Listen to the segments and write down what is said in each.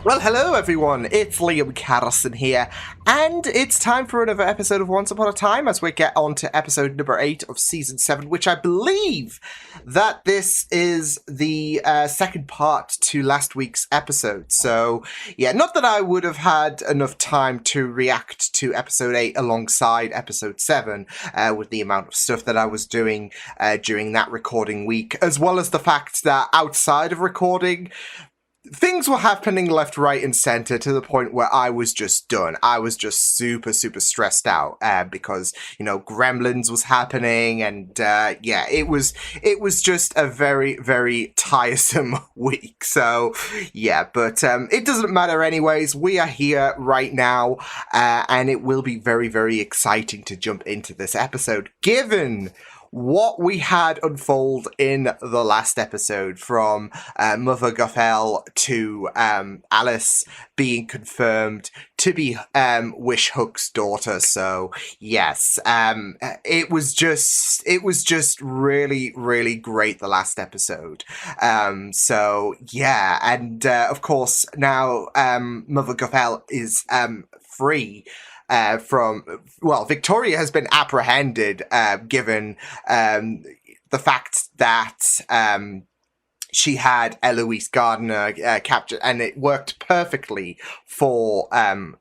Well, hello everyone, it's Liam Carrison here, and it's time for another episode of Once Upon a Time as we get on to episode number 8 of Season 7, which I believe that this is the second part to last week's episode. So, yeah, not that I would have had enough time to react to episode 8 alongside episode 7 with the amount of stuff that I was doing during that recording week, as well as the fact that outside of recording, things were happening left, right, and center to the point where I was just done. I was just super stressed out because, you know, Gremlins was happening, and yeah, it was just a very tiresome week. So yeah, but it doesn't matter anyways. We are here right now, and it will be very exciting to jump into this episode, given what we had unfold in the last episode, from Mother Gothel to Alice being confirmed to be Wish Hook's daughter. So yes, it was just really great, the last episode. So yeah, and of course now Mother Gothel is free. Victoria has been apprehended, given the fact that she had Eloise Gardner captured, and it worked perfectly for Mother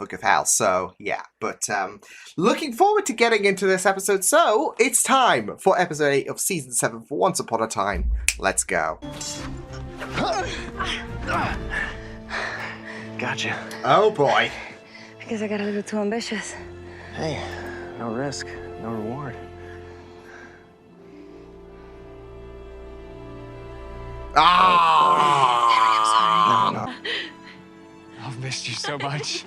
Gothel. So yeah, but looking forward to getting into this episode. So it's time for episode 8 of season 7 for Once Upon a Time. Let's go. Gotcha. Oh boy. I guess I got a little too ambitious. Hey, no risk, no reward. Ah! No. I've missed you so much.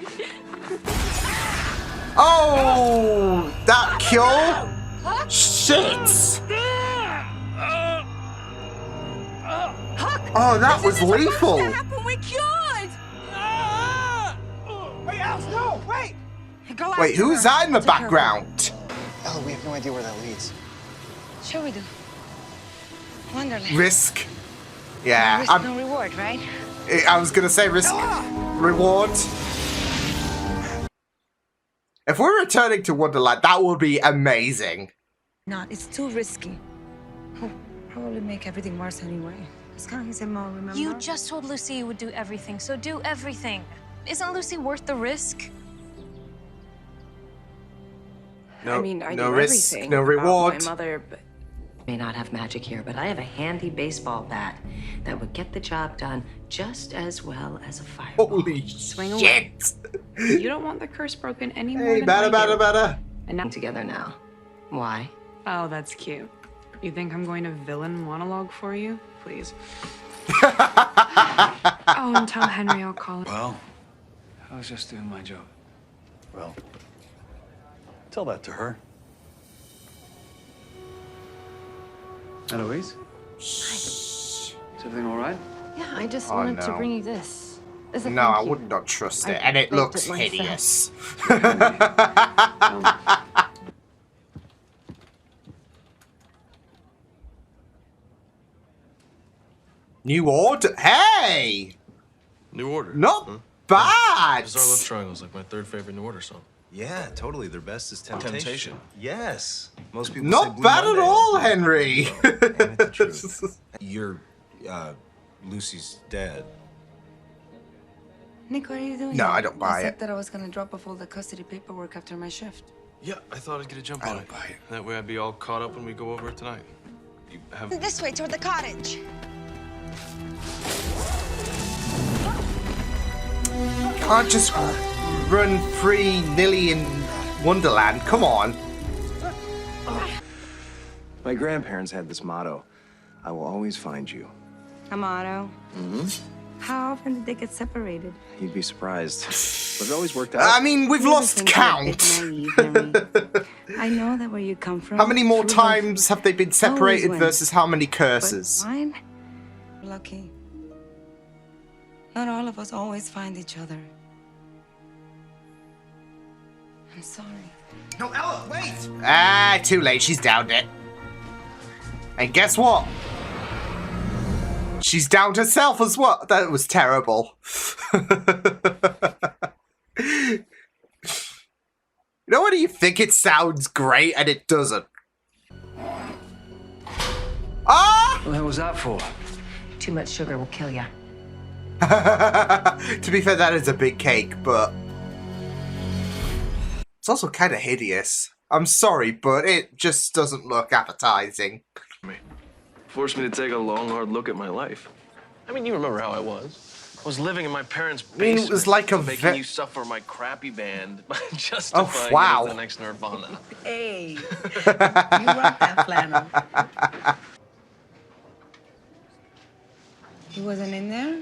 Oh, that kill? Shit! Oh, that was lethal. No, wait! Wait, who's that in the background? Ella, we have no idea where that leads. Sure we do. Wonderland. Risk. Yeah, Risk, no reward, right? I was gonna say risk, reward. If we're returning to Wonderland, that would be amazing. Not, it's too risky. He'll probably make everything worse anyway. It's kind of his MO, remember? You just told Lucy you would do everything, so do everything. Isn't Lucy worth the risk? No, I mean, I no do risk, everything no about reward. My mother, but May not have magic here, but I have a handy baseball bat that would get the job done just as well as a fireball. Holy Swing shit! you don't want the curse broken any more Hey, than I do. better. And now, Together now. Why? oh, that's cute. You think I'm going to villain monologue for you? Please. Oh, and tell Henry I'll call him. Well, I was just doing my job. Well, tell that to her. Eloise? Is everything all right? Yeah, I just Oh, wanted to no. bring you this. As a No, thank I you. would not trust it, I and it baked looks it myself. hideous. New order? Hey! New Order. Not bad! Bizarre Love Triangle's like my third favorite New Order song. Yeah, totally. Their best is Temptation. Temptation. Yes. Most people say Not Blue bad Monday. at all, Henry. Ain't it the truth? You're Lucy's dad. Nick, what are you doing? No, I don't buy I said it. that I was gonna drop off all the custody paperwork after my shift. Yeah, I thought I'd get a jump I on don't it. buy it. That way I'd be all caught up when we go over it tonight. You have... This way, toward the cottage. Can't just run free nilly in Wonderland. Come on. My grandparents had this motto: I will always find you. A motto. How often did they get separated? You'd be surprised. But it always worked out. I mean, we've You lost think you're a bit count. naive, Henry. I know that where you come from. How many more everyone times have they been separated wins. versus how many But curses? mine? Lucky. Not all of us always find each other. I'm sorry. No, Ella, wait! Ah, too late. She's downed it. And guess what? She's down herself as well. That was terrible. You know when you think it sounds great and it doesn't? Ah! What the hell was that for? Too much sugar will kill you. To be fair, that is a big cake, but it's also kind of hideous. I'm sorry, but it just doesn't look appetizing. Forced me to take a long, hard look at my life. I mean, you remember how I was. I was living in my parents' basement. It was like a making you suffer my crappy band by justifying wow. it as the next Nirvana. Hey, you rock that flannel. He wasn't in there?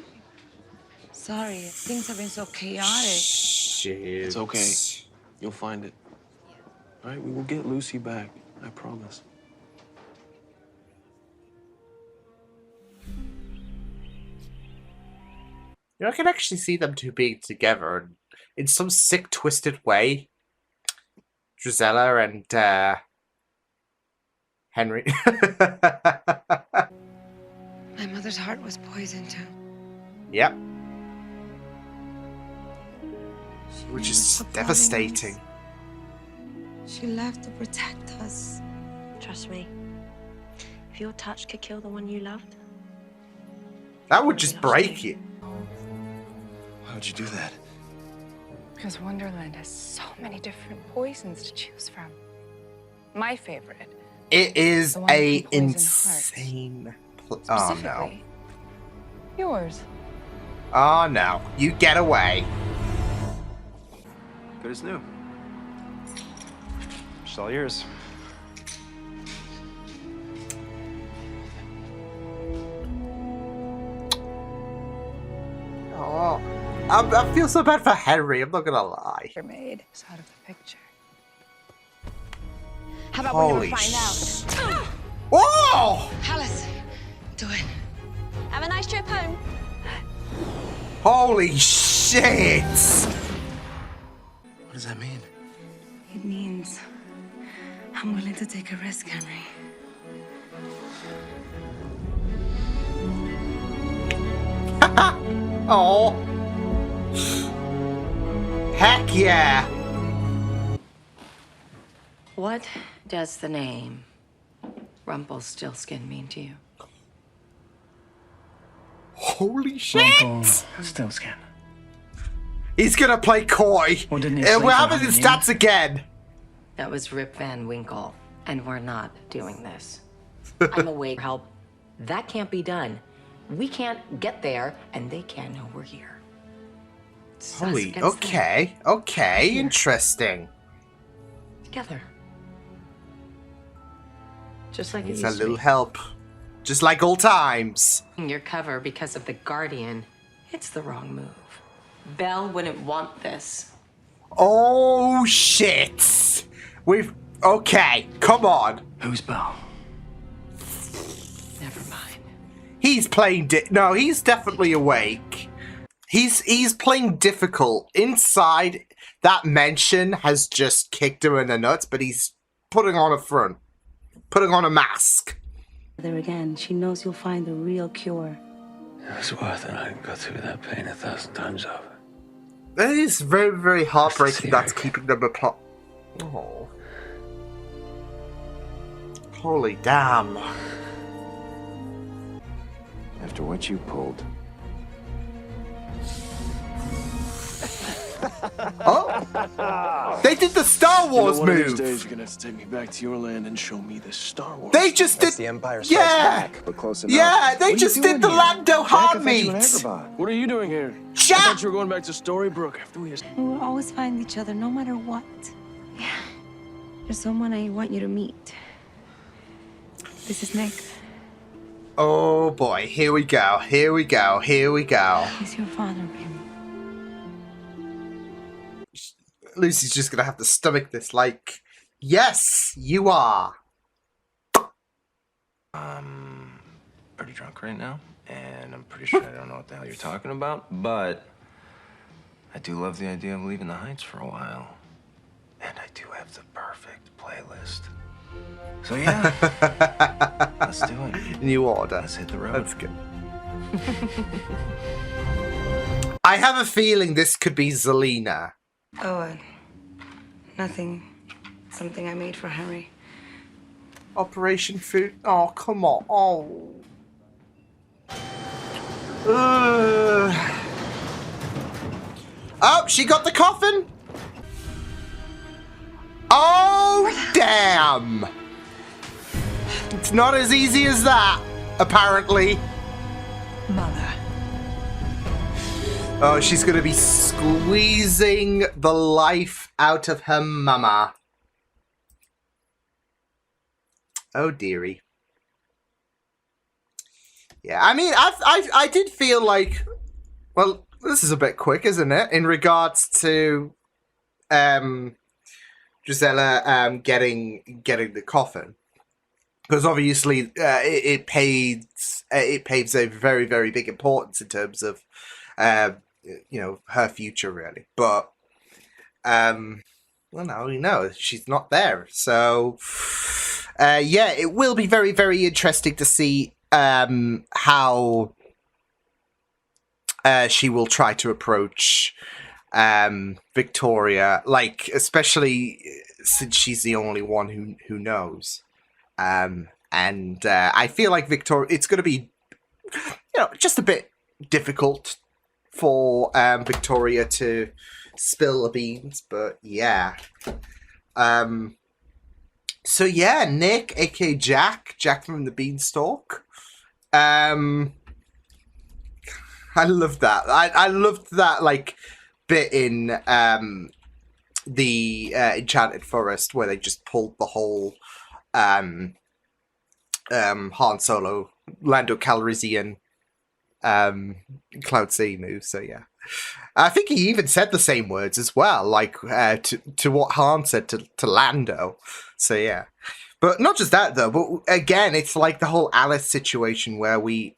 Sorry, things have been so chaotic. Shit. It's okay. You'll find it. All right, we will get Lucy back. I promise. You know, I can actually see them two being together in some sick, twisted way. Drizella and Henry. My mother's heart was poisoned too. Yep. She Which never is supported devastating. us. She left to protect us. Trust me. If your touch could kill the one you loved, That would just break you. Why would you do that? Because Wonderland has so many different poisons to choose from. My favorite. It is The one a that can poison insane. Oh no. Specifically, yours. Oh no. You get away. Good as new. It's all yours. Oh. I feel so bad for Henry, I'm not gonna lie. You're made. It's out of the picture. how about Holy we never find out? Whoa! Alice, do it. Have a nice trip home. Holy shit! What does that mean? It means I'm willing to take a risk, Henry. Oh. Heck yeah! What does the name Rumpelstiltskin mean to you? Holy shit! Stillskin. He's gonna play coy. Well, didn't he And sleep we're for having his 100 stats again. That was Rip Van Winkle, and we're not doing this. I'm away to help. That can't be done. We can't get there, and they can't know we're here. It's us Holy, against them. okay, interesting. Together. Just like It's it a used to little be. help. Just like old times. Your cover because of the Guardian. It's the wrong move. Belle wouldn't want this. Oh shit! Okay, come on. Who's Belle? Never mind. He's playing no, he's definitely awake. He's playing difficult. Inside, that mention has just kicked him in the nuts, but he's putting on a front. Putting on a mask. There again, she knows you'll find the real cure. It was worth it. I got through that pain 1,000 times over. That is very, very heartbreaking. That's Serious. keeping them apart. Oh. Holy damn. After what you pulled. Oh! They did the Star Wars One of these move! days, you're gonna have to take me back to your land and show me the Star Wars. They just did. That's the Empire Strikes Yeah! Back, but close enough. Yeah, they What are you just doing did the here? Lando Jack, I hard thought you meat! and Agrabah. What are you doing here? I Jack! thought you were going back to Storybrooke after we. We will always find each other, no matter what. Yeah. There's someone I want you to meet. This is Nick. Oh boy, here we go, here we go, here we go. He's your father, baby. Lucy's just gonna have to stomach this, like, yes, you are. Pretty drunk right now, and I'm pretty sure I don't know what the hell you're talking about, but I do love the idea of leaving the Heights for a while. And I do have the perfect playlist. So yeah, let's do it. New order. Let's hit the road. That's good. I have a feeling this could be Zelina. Oh, nothing. Something I made for Henry. Operation Food. Oh, come on. Oh. Oh, she got the coffin? Oh, damn. It's not as easy as that, apparently. Mother. Oh, she's going to be squeezing the life out of her mama. Oh, dearie. Yeah, I mean, I did feel like, well, this is a bit quick, isn't it? In regards to Gisela getting the coffin, because obviously it paves a very, very big importance in terms of you know, her future, really. But well, now we know she's not there, so yeah, it will be very, very interesting to see how she will try to approach Victoria, like, especially since she's the only one who knows. And I feel like Victoria, it's going to be, you know, just a bit difficult for Victoria to spill the beans, but yeah. So yeah, Nick, aka Jack from the Beanstalk. I loved that. I loved that, like, bit in the Enchanted Forest where they just pulled the whole Han Solo, Lando Calrissian Cloud Sea move. So yeah, I think he even said the same words as well, like to what Han said to Lando. So yeah. But not just that, though, but again, it's like the whole Alice situation where we,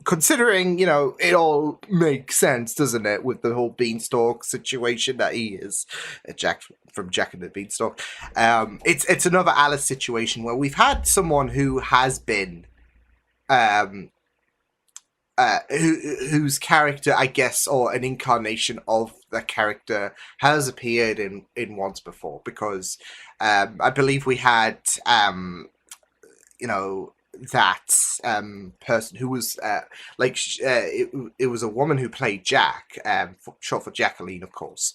considering, you know, it all makes sense, doesn't it, with the whole Beanstalk situation that he is, Jack from Jack and the Beanstalk. It's another Alice situation where we've had someone who has been, whose character, I guess, or an incarnation of the character has appeared in once before, because I believe we had, you know, that person who was it was a woman who played Jack, short for Jacqueline, of course.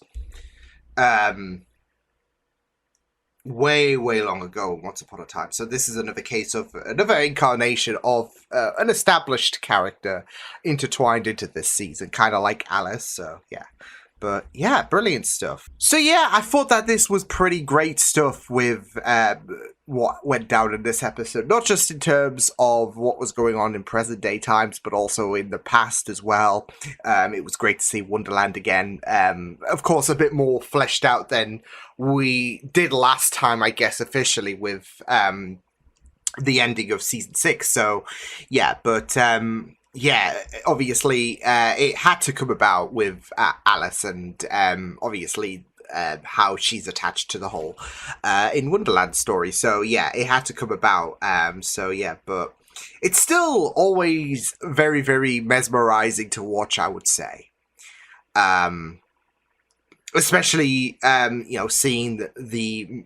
Way long ago, once upon a time. So this is another case of another incarnation of an established character intertwined into this season, kind of like Alice. So yeah, but yeah, brilliant stuff. So yeah, I thought that this was pretty great stuff with what went down in this episode, not just in terms of what was going on in present day times, but also in the past as well. It was great to see Wonderland again. Of course, a bit more fleshed out than we did last time, I guess, officially with the ending of season 6. So yeah, but yeah, obviously it had to come about with Alice, and obviously how she's attached to the whole in Wonderland story. So yeah, it had to come about. So yeah, but it's still always very, very mesmerizing to watch, I would say. Especially, you know, seeing the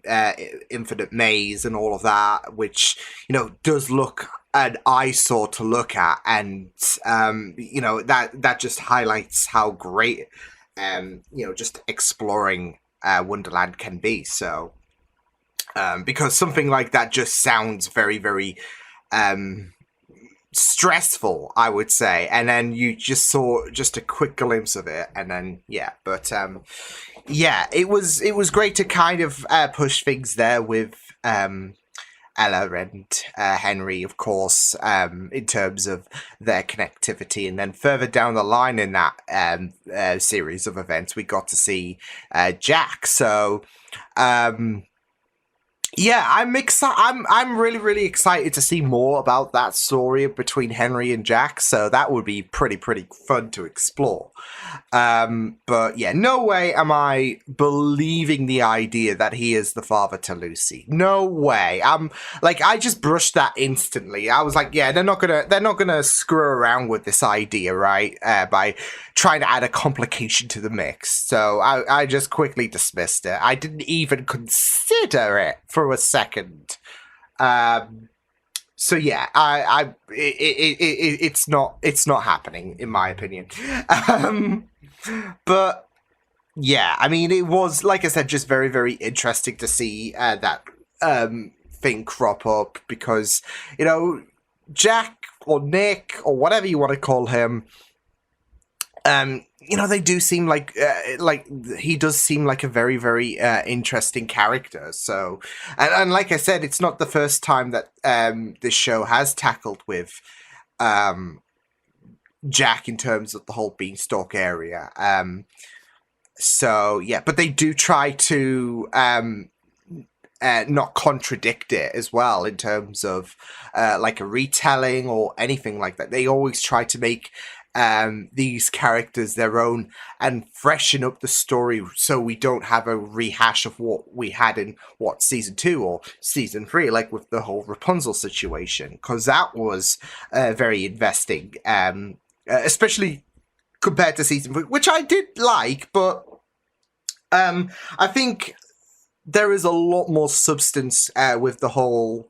Infinite Maze and all of that, which, you know, does look an eyesore to look at, and you know, that just highlights how great you know, just exploring Wonderland can be. So because something like that just sounds very, very stressful, I would say, and then you just saw just a quick glimpse of it, and then yeah, but yeah, it was great to kind of push things there with Ella and Henry, of course, in terms of their connectivity. And then further down the line in that series of events, we got to see Jack. So, Yeah, I'm excited. I'm really really excited to see more about that story between Henry and Jack. So that would be pretty fun to explore. But yeah, no way am I believing the idea that he is the father to Lucy. No way. I just brushed that instantly. I was like, yeah, they're not gonna screw around with this idea, right? By trying to add a complication to the mix. So I just quickly dismissed it. I didn't even consider it for a second. So yeah, it's not happening in my opinion. But yeah, I mean, it was, like I said, just very, very interesting to see that thing crop up because, you know, Jack or Nick or whatever you want to call him, you know, they do seem like he does seem like a very, very interesting character. So, and like I said, it's not the first time that this show has tackled with Jack in terms of the whole Beanstalk area. So yeah, but they do try to not contradict it as well in terms of like a retelling or anything like that. They always try to make these characters their own and freshen up the story so we don't have a rehash of what we had in season 2 or season 3, like with the whole Rapunzel situation, because that was very investing, especially compared to season 3, which I did like, but I think there is a lot more substance with the whole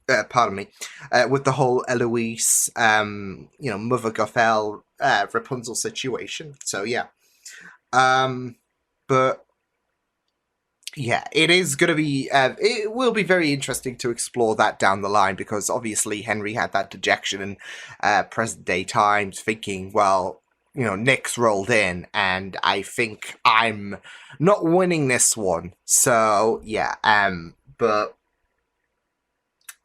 with the whole Eloise, you know, Mother Gothel, Rapunzel situation. So yeah, but yeah, it is going to be, it will be very interesting to explore that down the line because obviously Henry had that dejection in present day times, thinking, well, you know, Nick's rolled in and I think I'm not winning this one. So yeah, but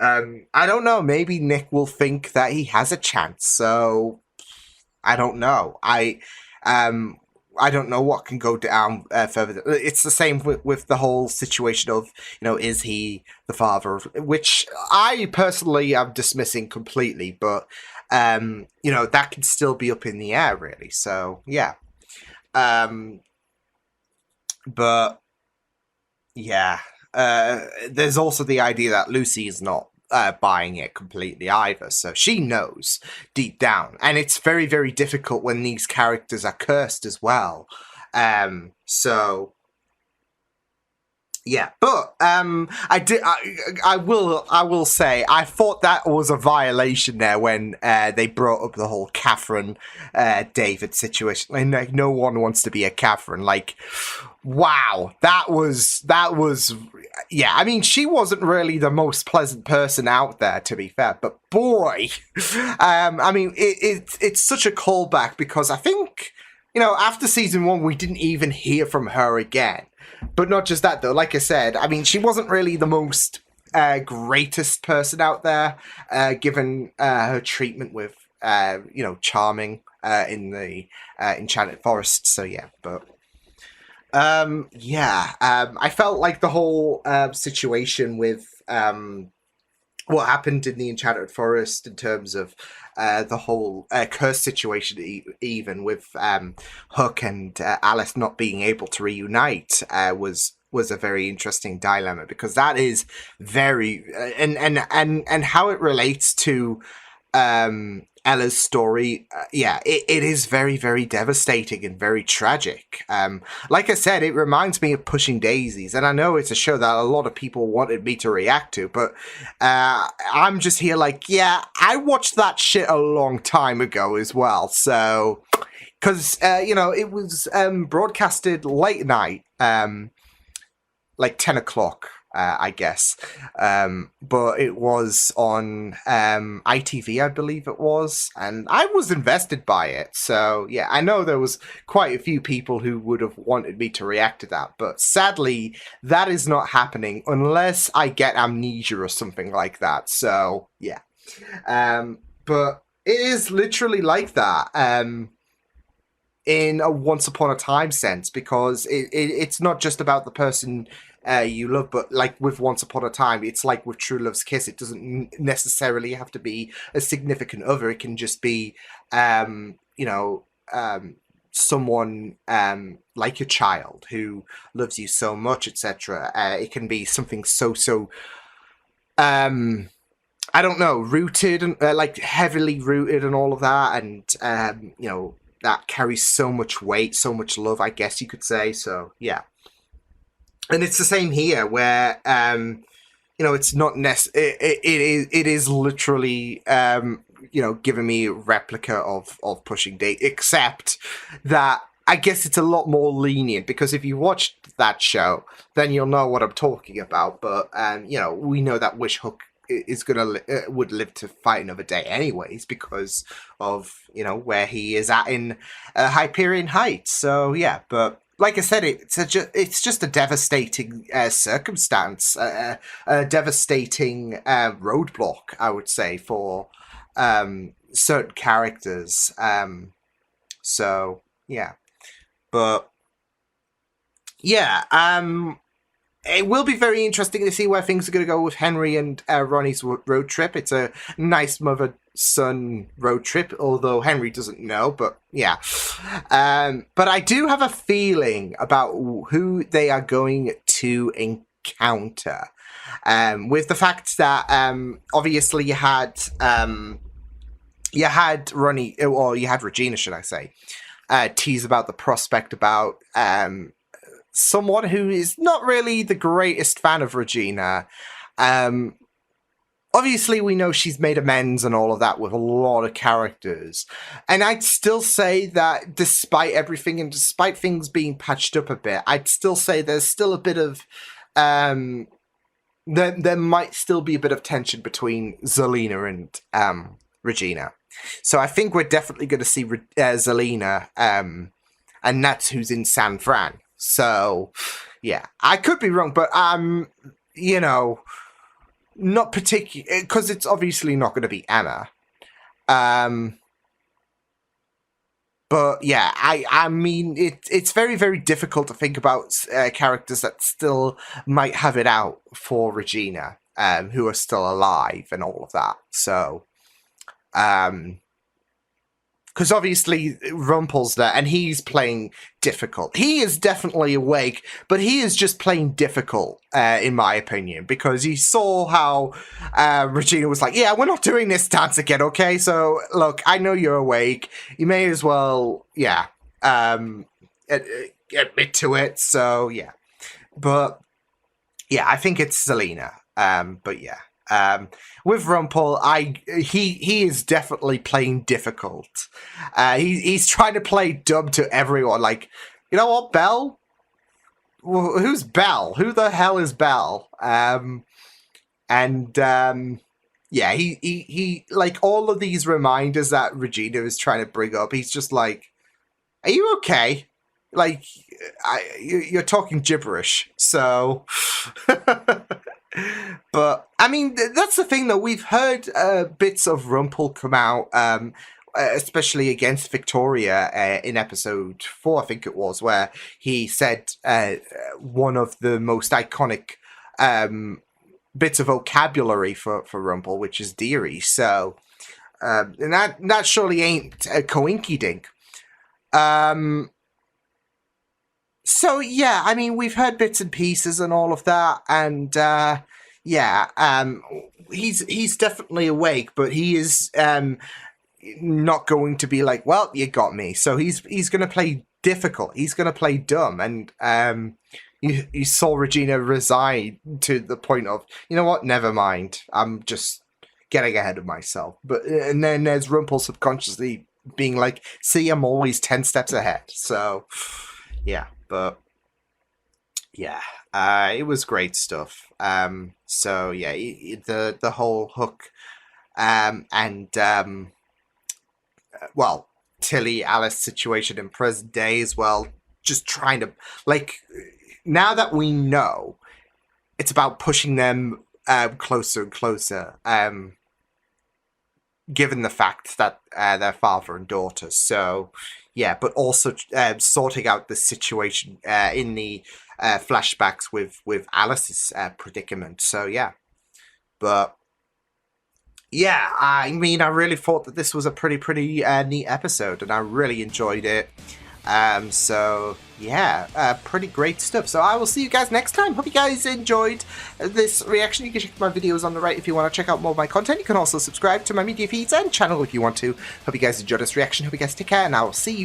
I don't know, maybe Nick will think that he has a chance. So I don't know. I don't know what can go down further. It's the same with the whole situation of, you know, is he the father of, which I personally am dismissing completely, but you know, that can still be up in the air, really. So yeah, but yeah, there's also the idea that Lucy is not buying it completely either, so she knows deep down, and it's very, very difficult when these characters are cursed as well. So yeah, but I will say I thought that was a violation there when they brought up the whole Catherine David situation. And like, no one wants to be a Catherine. Like, wow, that was yeah. I mean, she wasn't really the most pleasant person out there, to be fair. But boy, I mean, it's such a callback because I think, you know, after season 1, we didn't even hear from her again. But not just that, though. Like I said, I mean, she wasn't really the most greatest person out there, given her treatment with, you know, Charming in the Enchanted Forest. So yeah, but yeah, I felt like the whole situation with what happened in the Enchanted Forest in terms of the whole curse situation, even with Hook and Alice not being able to reunite, was a very interesting dilemma, because that is very and how it relates to Ella's story, yeah, it is very, very devastating and very tragic. Like I said, it reminds me of Pushing Daisies, and I know it's a show that a lot of people wanted me to react to, but I'm just here like, yeah, I watched that shit a long time ago as well, so, because, you know, it was broadcasted late night, like 10 o'clock. I guess, but it was on ITV, I believe it was, and I was invested by it. So yeah, I know there was quite a few people who would have wanted me to react to that, but sadly, that is not happening unless I get amnesia or something like that. So yeah, but it is literally like that. In a Once Upon a Time sense, because it's not just about the person you love. But like with Once Upon a Time, it's like with True Love's Kiss, it doesn't necessarily have to be a significant other. It can just be, someone like a child who loves you so much, etc. It can be something so I don't know, rooted and like heavily rooted and all of that, and that carries so much weight, so much love, I guess you could say. So yeah, and it's the same here, where it's not it is literally giving me a replica of Pushing Date, except that I guess it's a lot more lenient, because if you watched that show, then you'll know what I'm talking about. But we know that Wish Hook is would live to fight another day anyways, because of where he is at in Hyperion Heights. So yeah, but like I said, it's just a devastating circumstance, a devastating roadblock, I would say, for certain characters. So yeah, but yeah, it will be very interesting to see where things are going to go with Henry and Ronnie's road trip. It's a nice mother-son road trip, although Henry doesn't know, but yeah. But I do have a feeling about who they are going to encounter. With the fact that obviously you had Ronnie, or you had Regina, should I say, tease about the prospect about someone who is not really the greatest fan of Regina. Obviously, we know she's made amends and all of that with a lot of characters. And I'd still say that despite everything and despite things being patched up a bit, I'd still say there's still a bit of... there might still be a bit of tension between Zelina and Regina. So I think we're definitely going to see Zelina, and that's who's in San Fran. So, yeah, I could be wrong, but not particularly, because it's obviously not going to be Emma. But yeah, I mean, it's very, very difficult to think about characters that still might have it out for Regina, who are still alive and all of that. So, because obviously Rumpel's there, and he's playing difficult. He is definitely awake, but he is just playing difficult, in my opinion, because he saw how Regina was like, yeah, we're not doing this dance again, okay? So, look, I know you're awake. You may as well, admit to it. So, yeah. But, yeah, I think it's Zelina. But, yeah. With Rumpel, he is definitely playing difficult. He's trying to play dumb to everyone. Like, you know what, Belle? Who's Belle? Who the hell is Belle? He like all of these reminders that Regina is trying to bring up. He's just like, "Are you okay? Like, you're talking gibberish." So. But, I mean, that's the thing, though. We've heard bits of Rumpel come out, especially against Victoria in episode 4, I think it was, where he said one of the most iconic bits of vocabulary for Rumpel, which is dearie. So, and that surely ain't a coinky-dink. So, yeah, I mean, we've heard bits and pieces and all of that, and, he's definitely awake, but he is, not going to be like, well, you got me. So he's going to play difficult. He's going to play dumb, and, you saw Regina resign to the point of, you know what, never mind, I'm just getting ahead of myself. But, and then there's Rumpel subconsciously being like, see, I'm always 10 steps ahead. So, yeah. But yeah, it was great stuff. So yeah, the whole Hook, Tilly Alice situation in present day as well. Just trying to, like, now that we know, it's about pushing them closer and closer. Given the fact that they're father and daughter. So yeah, but also sorting out the situation in the flashbacks with Alice's predicament. So yeah, but yeah, I mean, I really thought that this was a pretty neat episode, and I really enjoyed it. So yeah, pretty great stuff. So I will see you guys next time. Hope you guys enjoyed this reaction. You can check my videos on the right if you want to check out more of my content. You can also subscribe to my media feeds and channel if you want to. Hope you guys enjoyed this reaction. Hope you guys take care, and I will see you